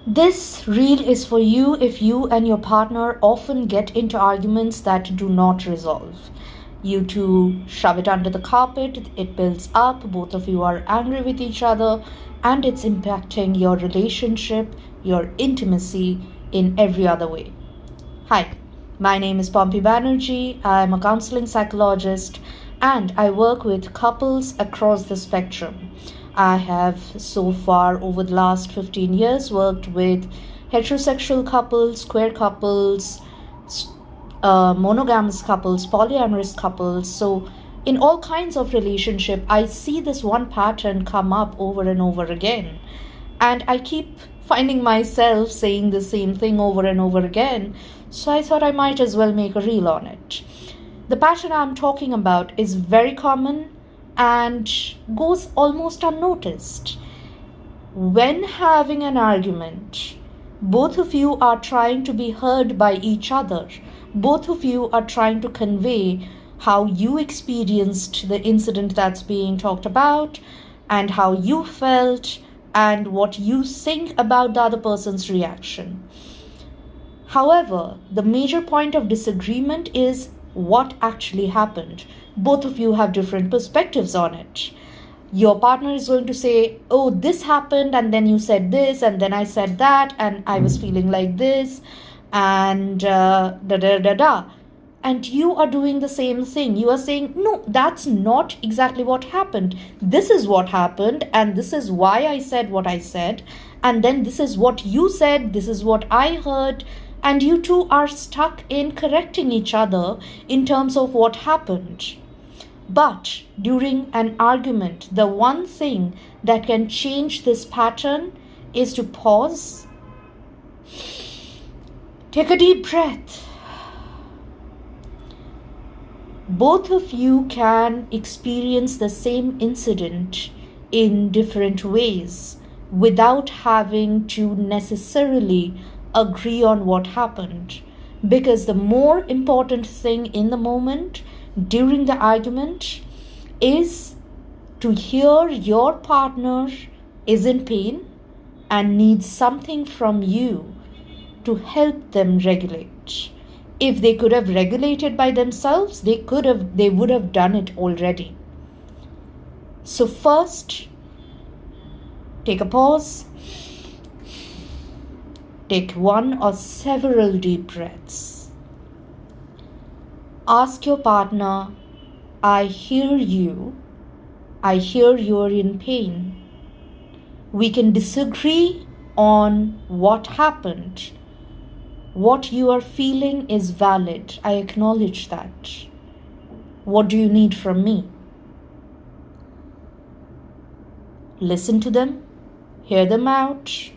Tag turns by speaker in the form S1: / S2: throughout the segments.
S1: This reel is for you if you and your partner often get into arguments that do not resolve. You two shove it under the carpet, it builds up, both of you are angry with each other, and it's impacting your relationship, your intimacy in every other way. Hi, my name is Pompey Banerjee. I'm a counseling psychologist and I work with couples across the spectrum. I have so far over the last 15 years worked with heterosexual couples, queer couples, monogamous couples, polyamorous couples. So in all kinds of relationship, I see this one pattern come up over and over again. And I keep finding myself saying the same thing over and over again. So I thought I might as well make a reel on it. The pattern I'm talking about is very common and goes almost unnoticed. When having an argument, both of you are trying to be heard by each other. Both of you are trying to convey how you experienced the incident that's being talked about and how you felt and what you think about the other person's reaction. However, the major point of disagreement is what actually happened. Both of you have different perspectives on it. Your partner is going to say, oh, this happened, and then you said this, and then I said that, and I was feeling like this, and da da da da. And you are doing the same thing. You are saying, no, that's not exactly what happened. This is what happened, and this is why I said what I said. And then this is what you said, this is what I heard. And you two are stuck in correcting each other in terms of what happened. But during an argument, the one thing that can change this pattern is to pause, take a deep breath. Both of you can experience the same incident in different ways without having to necessarily agree on what happened. Because the more important thing in the moment during the argument is to hear your partner is in pain and needs something from you to help them regulate. If they could have regulated by themselves, they would have done it already. So first, take a pause, take one or several deep breaths. Ask your partner, I hear you. I hear you're in pain. We can disagree on what happened. What you are feeling is valid. I acknowledge that. What do you need from me? Listen to them. Hear them out.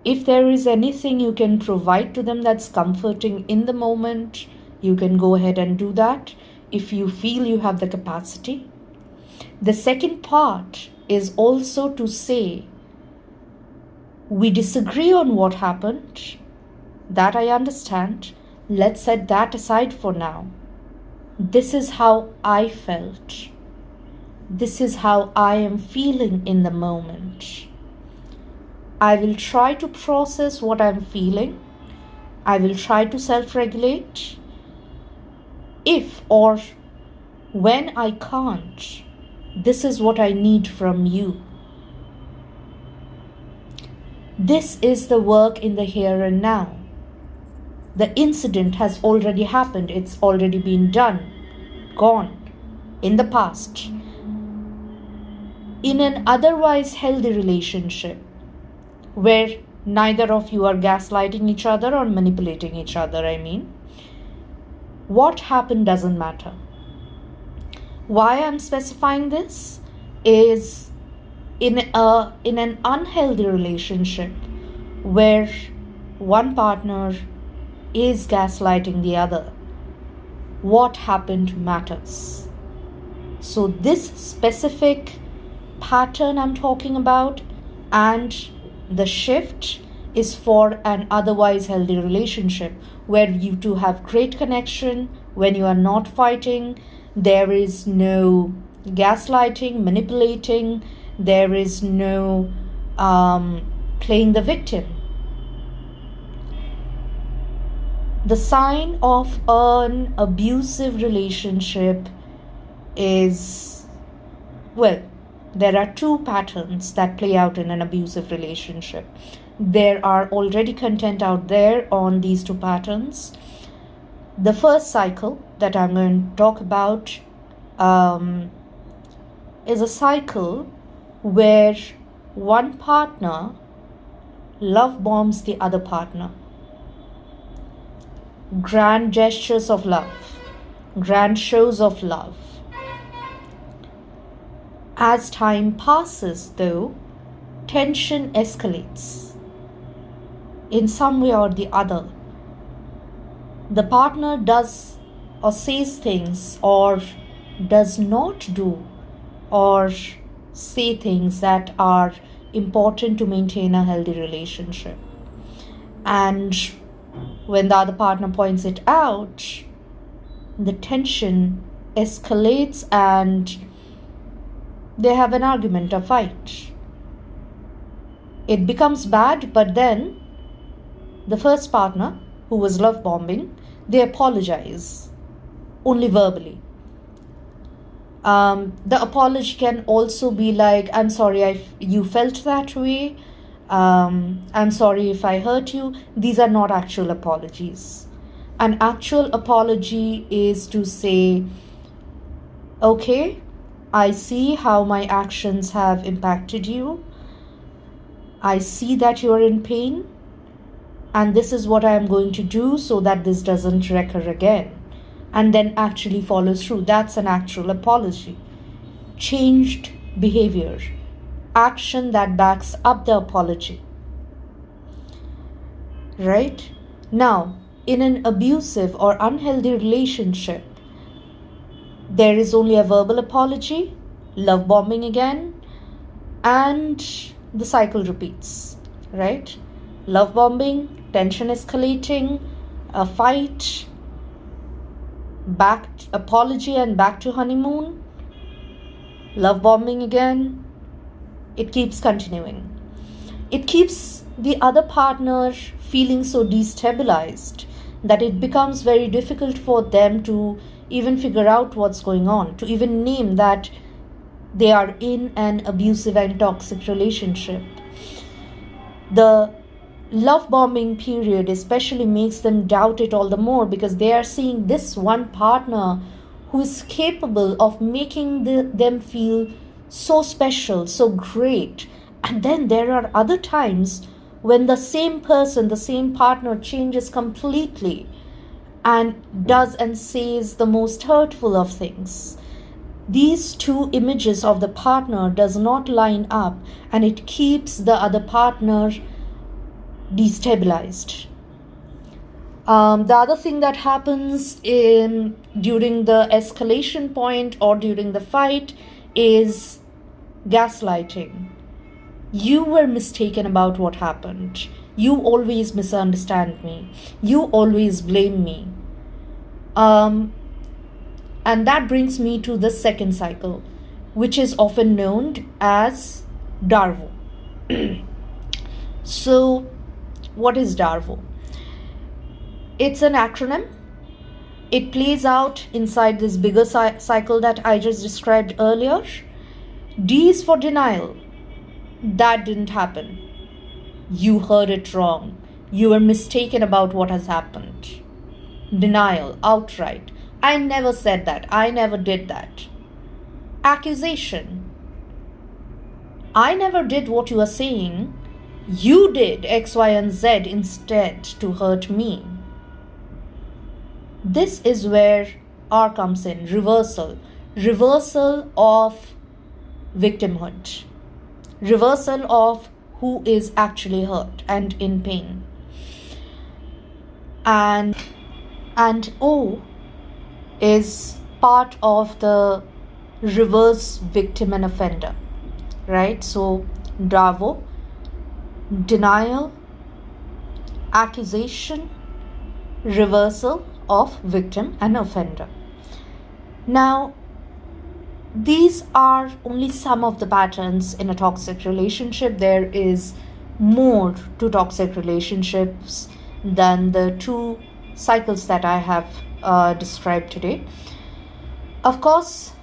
S1: If there is anything you can provide to them that's comforting in the moment, you can go ahead and do that if you feel you have the capacity. The second part is also to say, we disagree on what happened. That I understand. Let's set that aside for now. This is how I felt. This is how I am feeling in the moment. I will try to process what I'm feeling. I will try to self-regulate. If or when I can't, this is what I need from you. This is the work in the here and now. The incident has already happened. It's already been done, gone, in the past. In an otherwise healthy relationship, where neither of you are gaslighting each other or manipulating each other, what happened doesn't matter. Why I'm specifying this is in an unhealthy relationship where one partner is gaslighting the other, what happened matters. So this specific pattern I'm talking about and the shift is for an otherwise healthy relationship where you two have great connection, when you are not fighting, there is no gaslighting, manipulating, there is no playing the victim. The sign of an abusive relationship is, well, there are two patterns that play out in an abusive relationship. There are already content out there on these two patterns. The first cycle that I'm going to talk about is a cycle where one partner love bombs the other partner. Grand gestures of love, grand shows of love. As time passes, though, tension escalates in some way or the other. The partner does or says things or does not do or say things that are important to maintain a healthy relationship. And when the other partner points it out, the tension escalates and they have an argument, a fight. It becomes bad, but then the first partner, who was love bombing, they apologize, only verbally. The apology can also be like, I'm sorry you felt that way. I'm sorry if I hurt you. These are not actual apologies. An actual apology is to say, okay, I see how my actions have impacted you. I see that you're in pain. And this is what I am going to do so that this doesn't recur again. And then actually follows through. That's an actual apology. Changed behavior. Action that backs up the apology. Right? Now, in an abusive or unhealthy relationship, there is only a verbal apology, love bombing again, and the cycle repeats. Right? Love bombing, tension escalating, a fight, apology and back to honeymoon, love bombing again. It keeps continuing. It keeps the other partner feeling so destabilized that it becomes very difficult for them to even figure out what's going on, to even name that they are in an abusive and toxic relationship. The love bombing period especially makes them doubt it all the more because they are seeing this one partner who is capable of making them feel so special, so great. And then there are other times when the same person, the same partner changes completely and does and says the most hurtful of things. These two images of the partner does not line up, and it keeps the other partner destabilized. The other thing that happens during the escalation point or during the fight is gaslighting. You were mistaken about what happened. You always misunderstand me. You always blame me. And that brings me to the second cycle, which is often known as DARVO. So, what is DARVO? It's an acronym. It plays out inside this bigger cycle that I just described earlier. D is for denial. That didn't happen. You heard it wrong. You were mistaken about what has happened. Denial, outright. I never said that. I never did that. Accusation. I never did what you are saying. You did X, Y, and Z instead to hurt me. This is where R comes in. Reversal. Reversal of victimhood. Reversal of who is actually hurt and in pain. And O is part of the reverse victim and offender, right? So DARVO, denial, accusation, reversal of victim and offender. Now, these are only some of the patterns in a toxic relationship. There is more to toxic relationships than the two cycles that I have described today. Of course,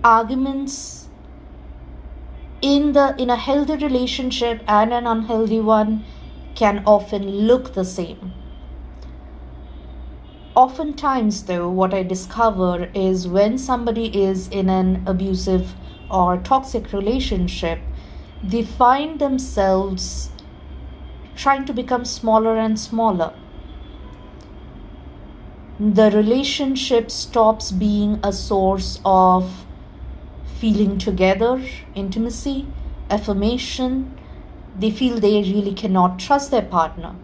S1: arguments in a healthy relationship and an unhealthy one can often look the same. Oftentimes, though, what I discover is when somebody is in an abusive or toxic relationship, they find themselves trying to become smaller and smaller. The relationship stops being a source of feeling together, intimacy, affirmation. They feel they really cannot trust their partner.